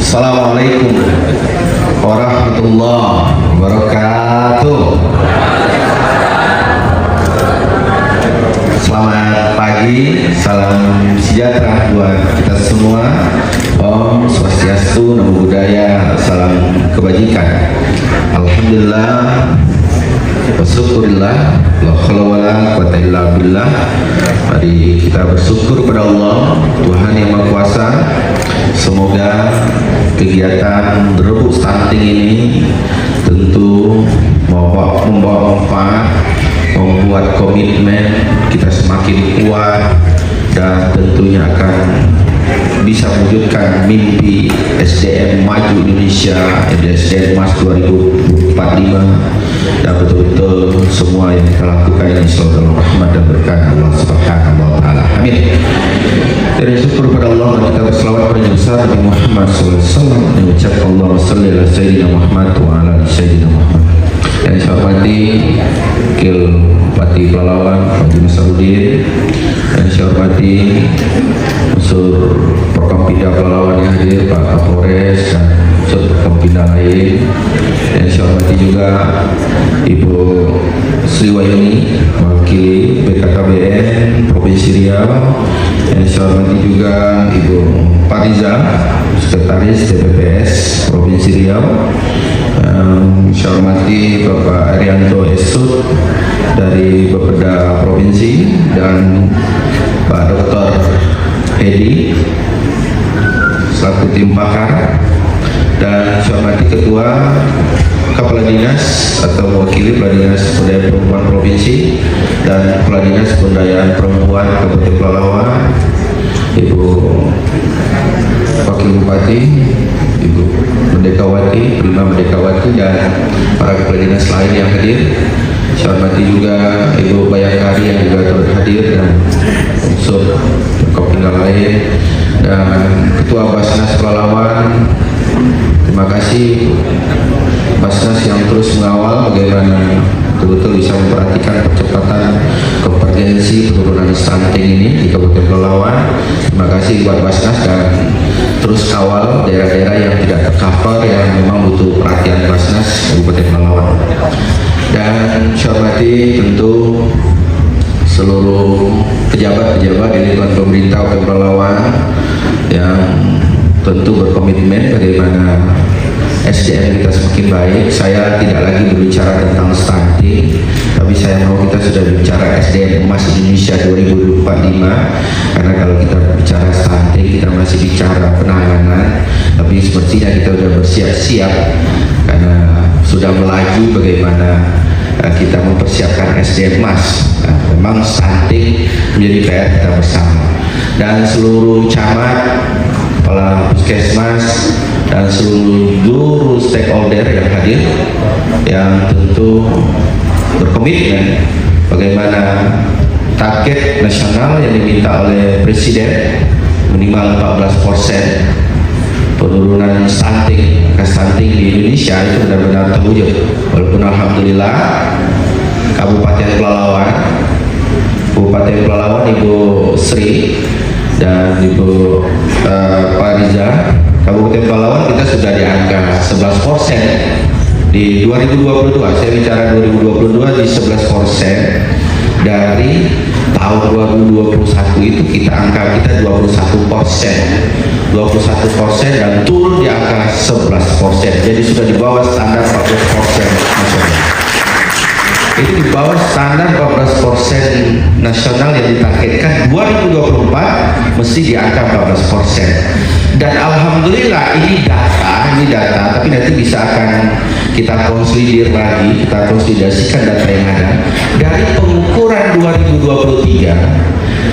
Assalamualaikum warahmatullahi wabarakatuh. Selamat pagi, salam sejahtera buat kita semua. Om Swastiastu, Namo Buddhaya, salam kebajikan. Alhamdulillah, bersyukurillah, la haula wala quwata illa billah. Mari kita bersyukur pada Allah, Tuhan yang Maha Kuasa. Semoga kegiatan berebut stunting ini tentu membawa manfaat, membuat komitmen kita semakin kuat, dan tentunya akan bisa mewujudkan mimpi SDM Maju Indonesia, SDM Mas 2045, dan betul-betul semua yang kita lakukan ini selalu rahmat dan berkah Allah Subhanahu wa taala. Amin. Dari syukur pada Allah, kita berselawat pada Nabi besar Nabi Muhammad SAW, dan ucap Allahumma shalli ala sayyidina Muhammad wa ala ali sayyidina Muhammad. Yang saya hormati Wakil Bupati Pelalawan Pak Haji Nasarudin, yang saya hormati unsur Porkompinda Pelalawan yang hadir Pak Kapolres dan unsur Porkompinda lain. Yang saya hormati juga Ibu Sri Wahyuni, wakil BKKBN Provinsi Riau. Yang saya hormati juga Ibu Pariza, Sekretaris DPPS Provinsi Riau. Saya hormati Bapak Arianto Esut dari Bapeda Provinsi, dan Pak Dr. Hedi selaku tim pakar, dan saya hormati Ketua Kepala Dinas atau mewakili Kepala Dinas Pemberdayaan Perempuan Provinsi dan Kepala Dinas Pemberdayaan Perempuan Kabupaten Pelalawan, Ibu Wakil Bupati, Ibu Merdekawati, Prima Merdekawati, dan para kepala dinas lain yang hadir. Saya hormati juga Ibu Bayangkari yang juga turut hadir, dan unsur Kopinda lain, dan Ketua Basnas Pelalawan. Terima kasih Basnas yang terus mengawal bagaimana betul-betul bisa memperhatikan percepatan konvergensi penurunan stunting ini di Kabupaten Pelalawan. Terima kasih buat Basnas, dan terus kawal daerah-daerah yang tidak tercover yang memang butuh perhatian Basnas Kabupaten Pelalawan. Dan saya hormati tentu seluruh pejabat-pejabat di lingkungan pemerintah Kabupaten Pelalawan yang tentu berkomitmen bagaimana SDM kita semakin baik. Saya tidak lagi berbicara tentang stunting, tapi saya mau kita sudah bicara SDM Emas Indonesia 2045, karena kalau kita bicara stunting kita masih bicara penanganan, tapi sepertinya kita sudah bersiap-siap karena sudah melaju bagaimana kita mempersiapkan SDM Emas. Memang stunting menjadi PR kita bersama, dan seluruh camat, kepala puskesmas, dan seluruh stakeholder yang hadir yang tentu berkomitmen bagaimana target nasional yang diminta oleh Presiden minimal 14% penurunan stunting, angka stunting di Indonesia itu benar-benar terwujud. Walaupun alhamdulillah Kabupaten Pelalawan Ibu Sri dan Ibu Pariza, Kabupaten Pelalawan kita sudah di angka 11% di 2022. Saya bicara 2022 di 11%. Dari tahun 2021 itu angka kita 21%, dan turun di angka 11%. Jadi sudah di bawah standar 14% nasional. Itu di bawah standar 14% nasional yang ditargetkan 2024 mesti di angka 14%. Dan alhamdulillah ini data, tapi nanti bisa akan kita konsolidir lagi, kita konsolidasikan data yang ada dari pengukuran 2023,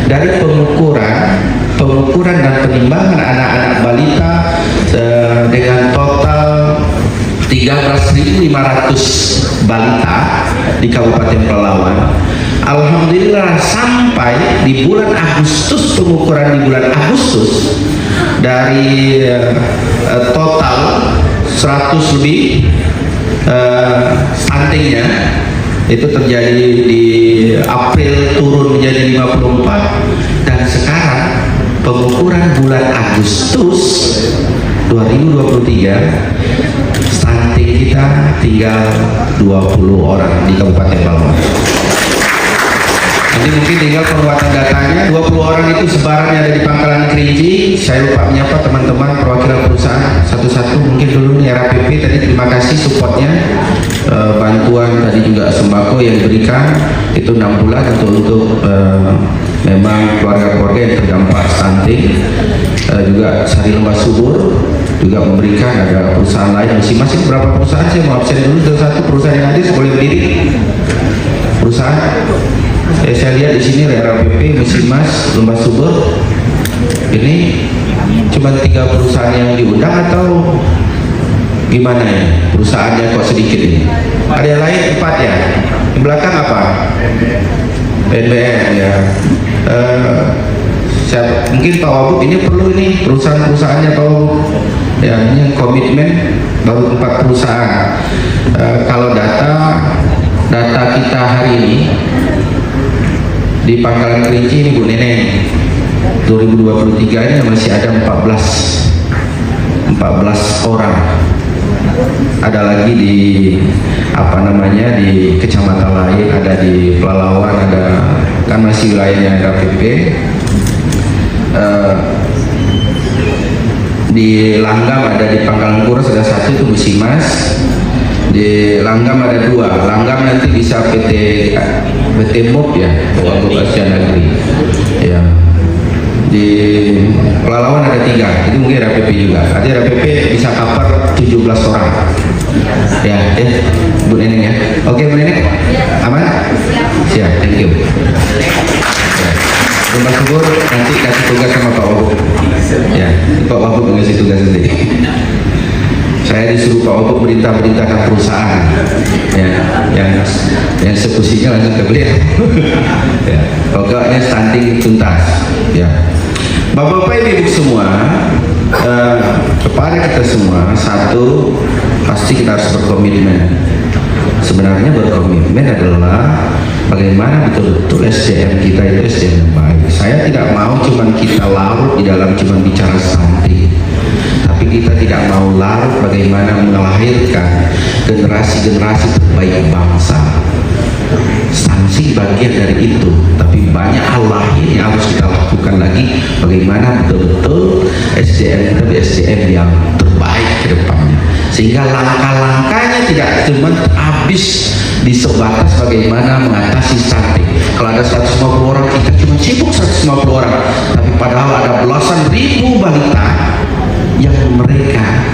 dari pengukuran dan penimbangan anak-anak balita dengan total 13.500 balita di Kabupaten Pelalawan. Alhamdulillah sampai di bulan Agustus, pengukuran di bulan Agustus dari total 100 lebih stuntingnya itu terjadi di April turun menjadi 54, dan sekarang pengukuran bulan Agustus 2023 stunting kita tinggal 20 orang di Kabupaten Palawan. Nanti mungkin tinggal penguatan datanya. 20 orang itu sebarannya ada di Pangkalan Kerinci. Saya lupa menyapa teman-teman perwakilan perusahaan satu-satu. Mungkin dulu nih RAPP tadi, terima kasih supportnya, bantuan tadi juga sembako yang diberikan itu 6 bulan untuk memang keluarga-keluarga yang terdampak stunting. Juga Sari Lembah Subur juga memberikan, ada perusahaan lain masing-masing berapa perusahaan. Saya mau absen dulu satu perusahaan yang hadir boleh berdiri. Perusahaan saya lihat di sini RAPP, Musimas, Lembah Subur. Ini cuma 3 perusahaan yang diundang atau gimana ya? Perusahaannya kok sedikit ini? Ada yang lain 4 ya? Di belakang apa? BNBM ya. Mungkin Pak Wabub ini perlu ini perusahaan-perusahaannya Pak Wabub ya, ini komitmen baru 4 perusahaan. Kalau data kita hari ini di Pangkalan Kerinci ini Bu Neneng 2023 ini masih ada 14 orang. Ada lagi di apa namanya di kecamatan lain, ada di Pelalawan, ada kan masih wilayahnya RAPP. Di Langgam ada, di Pangkalan Kuras ada 1 itu Musimas. Di Langgam ada 2. Langgam nanti bisa PT MOB ya, Wabub Asia Negeri ya. Di Pelalawan ada 3, itu mungkin RAPP juga. Artinya RAPP bisa cover 17 orang ya. Bu Neneng ya, oke Bu Neneng, aman? Siap, thank you ya. Lembah Subur nanti kasih tugas sama Pak Wabub ya, Pak Wabub ngasih tugas sendiri. Saya disuruh Pak Wabub merintahkan perusahaan ya, yang eksekusinya langsung ke beliau ya. Pokoknya stunting tuntas ya. Bapak-bapak ibu semua, kepada kita semua, satu pasti kita harus berkomitmen. Sebenarnya berkomitmen adalah bagaimana betul-betul SDM kita itu SDM yang baik. Saya tidak mau cuman kita larut di dalam cuman bicara stunting, tapi kita tidak mau larut bagaimana melahirkan generasi-generasi terbaik bangsa. Sanksi bagian dari itu, tapi banyak hal lain yang harus kita lakukan lagi. Bagaimana betul-betul SDM kita SDM yang terbaik ke depannya, sehingga langkah-langkahnya tidak cuma habis di sebatas bagaimana mengatasi stunting. Kalau ada 150 orang, kita cuma sibuk 150 orang, tapi padahal ada belasan ribu balita yang mereka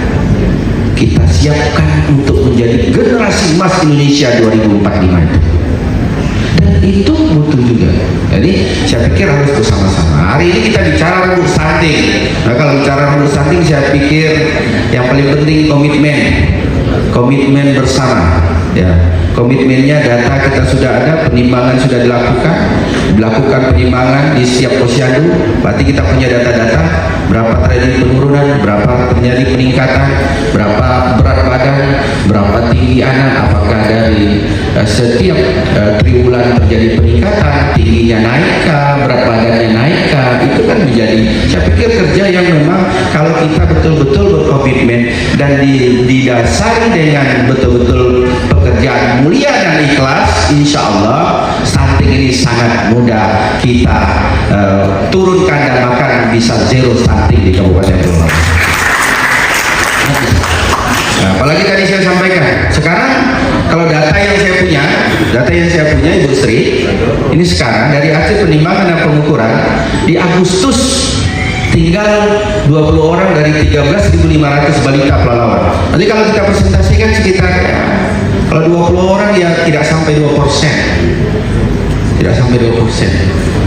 kita siapkan untuk menjadi generasi emas Indonesia 2045 itu. Dan itu butuh juga. Jadi saya pikir harus bersama-sama. Hari ini kita bicara rambut stunting. Nah, kalau bicara rambut stunting, saya pikir yang paling penting komitmen bersama ya. Komitmennya data kita sudah ada, penimbangan sudah dilakukan penimbangan di setiap posyandu. Berarti kita punya data-data berapa terjadi penurunan, berapa terjadi peningkatan, berapa berat badan, berapa tinggi anak, apakah dari setiap triwulan terjadi peningkatan, tingginya naikkah, berat badannya naikkah. Itu kan menjadi, saya pikir kerja yang memang kalau kita betul-betul berkomitmen dan didasari dengan betul-betul pekerjaan mulia dan ikhlas, insya Allah stunting ini sangat mudah kita turunkan dan bahkan bisa zero stunting di Kabupaten Palawan. Nah, apalagi tadi saya sampaikan, sekarang kalau data yang saya punya Ibu Sri, ini sekarang dari hasil penimbangan dan pengukuran di Agustus tinggal 20 orang dari 13.500 balita Pelalawan. Nanti kalau kita presentasikan sekitar kalau 20 orang ya tidak sampai 2%. Tidak sampai 2%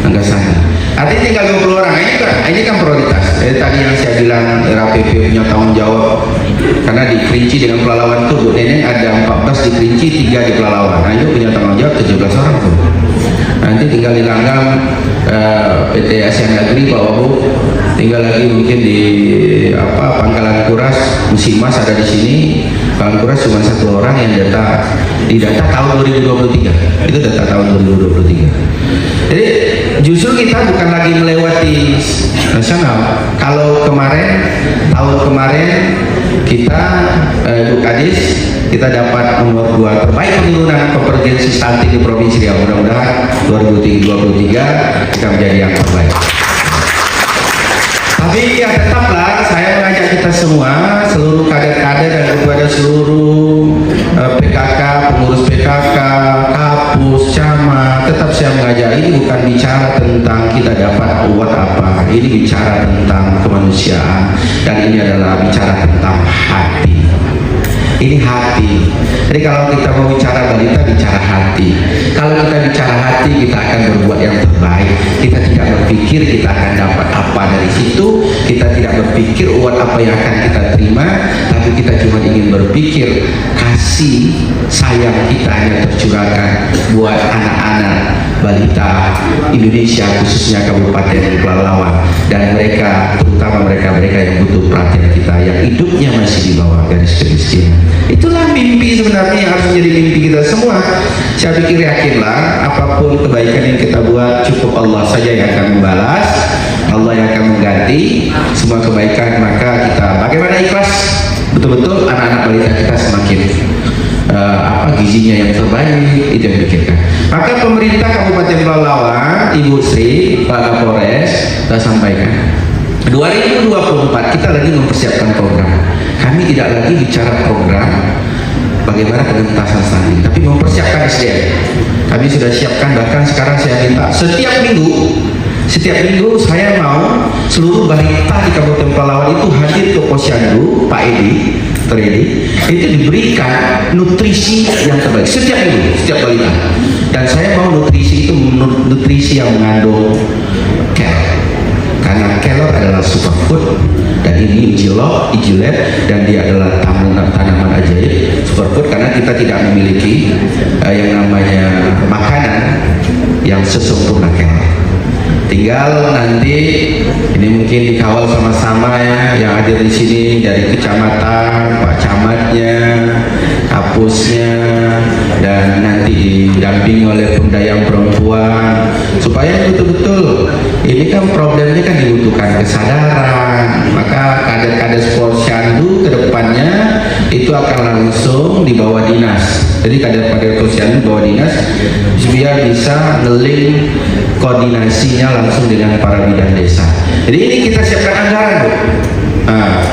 angka sana. Artinya tinggal 20 orang. Ini kan prioritas. Tadi yang saya bilang RAPP punya tanggung jawab, karena di Kerinci dengan Pelalawan itu Bu Neneng ada 14 di Kerinci, 3 di Pelalawan. Nah, itu punya tanggung jawab 17 orang tuh. Nanti tinggal di Langgam PT Asia Negeri Pak Wabub, tinggal lagi mungkin di Pangkalan Kuras, Musimas ada di sini. Pangkalan Kuras cuma 1 orang yang di data tahun 2023. Itu data tahun 2023. Jadi justru kita bukan lagi melewati nasional. Kalau tahun kemarin kita Bu Kadis, kita dapat nomor 2 terbaik penurunan konvergensi stunting di Provinsi Riau. Mudah-mudahan 2023 kita menjadi yang terbaik. Tapi ya tetaplah saya mengajak kita semua, seluruh kader-kader dan kepada seluruh PKK, pengurus PKK, kapus, camat, tetap saya mengajak, ini bukan bicara tentang kita dapat buat apa, ini bicara tentang kemanusiaan, dan ini adalah bicara tentang hati. Ini hati. Jadi kalau kita mau bicara balita, bicara hati. Kalau kita bicara hati, kita akan berbuat yang terbaik. Kita tidak berpikir kita akan dapat apa dari situ. Kita tidak berpikir uang apa yang akan kita terima, tapi kita cuma ingin berpikir kasih sayang kita hanya tercurahkan buat anak-anak balita Indonesia, khususnya Kabupaten Pelalawan, dan mereka, terutama mereka-mereka yang butuh perhatian kita, yang hidupnya masih di bawah garis kemiskinan. Itulah mimpi sebenarnya yang harus menjadi mimpi kita semua. Saya pikir, yakinlah, apapun kebaikan yang kita buat, cukup Allah saja yang akan membalas, Allah yang akan mengganti semua kebaikan. Maka kita bagaimana ikhlas, betul-betul anak-anak balita kita semakin gizinya yang terbaik, itu yang dipikirkan. Maka pemerintah Kabupaten Pelalawan, Ibu Sri, Pak Kapolres, kita sampaikan 2024 kita lagi mempersiapkan program. Kami tidak lagi bicara program bagaimana pengentasan stunting, tapi mempersiapkan SDM. Kami sudah siapkan, bahkan sekarang saya minta setiap minggu saya mau seluruh balita di Kabupaten Pelalawan itu hadir ke posyandu Pak Edi, Dr. Edi, itu diberikan nutrisi yang terbaik setiap minggu, setiap balita. Dan saya mau nutrisi itu nutrisi yang mengandung kelor, karena kelor adalah superfood, dan ini ijilet, dan dia adalah tanaman ajaib superfood, karena kita tidak memiliki yang namanya makanan yang sesempurna kelor. Tinggal nanti ini mungkin dikawal sama-sama ya, yang hadir di sini dari kecamatan, Pak Camatnya, kapusnya, dan nanti didampingi oleh pendayang perempuan, supaya betul-betul ini kan problemnya kan dibutuhkan kesadaran. Maka kader-kader posyandu ke depannya itu akan langsung di bawah dinas. Jadi kader-kader posyandu bawah dinas biar bisa ngeling koordinasinya langsung dengan para bidan desa. Jadi ini kita siapkan anggaran, Bu.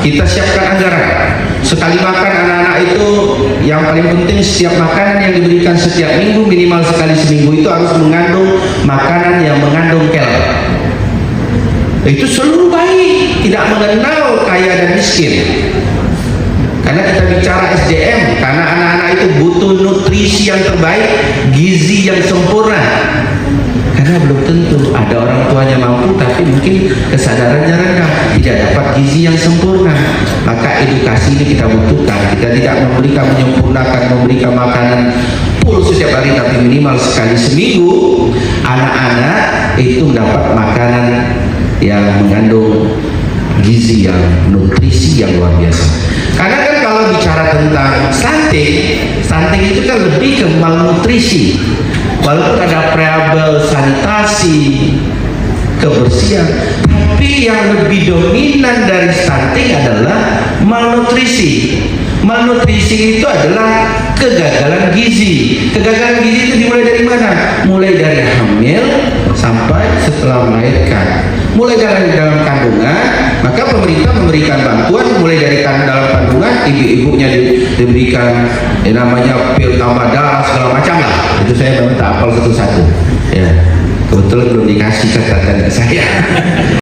Kita siapkan anggaran. Sekali makan anak-anak itu yang paling penting, setiap makanan yang diberikan setiap minggu minimal sekali seminggu itu harus mengandung makanan yang mengandung kelor. Itu seluruh bayi, tidak mengenal kaya dan miskin. Karena kita bicara SDM, karena anak-anak itu butuh nutrisi yang terbaik, gizi yang sempurna. Karena belum tentu ada orang tuanya mampu, tapi mungkin kesadarannya rendah, tidak dapat gizi yang sempurna. Maka edukasi ini kita butuhkan. Kita tidak menyempurnakan, memberikan makanan full setiap hari, tapi minimal sekali seminggu anak-anak itu mendapat makanan yang mengandung gizi yang nutrisi yang luar biasa. Karena kan kalau bicara tentang stunting itu kan lebih ke malnutrisi. Walaupun ada preambel sanitasi, kebersihan, tapi yang lebih dominan dari stunting adalah malnutrisi. Malnutrisi itu adalah kegagalan gizi. Kegagalan gizi itu dimulai dari mana? Mulai dari hamil sampai setelah melahirkan. Mulai dari dalam kandungan, maka pemerintah memberikan bantuan mulai dari dalam kandungan, ibu-ibunya diberikan namanya pil tambah darah segala macam lah. Itu saya memang tak hafal satu-satu. Ya, kebetulan belum dikasih catatan ke saya.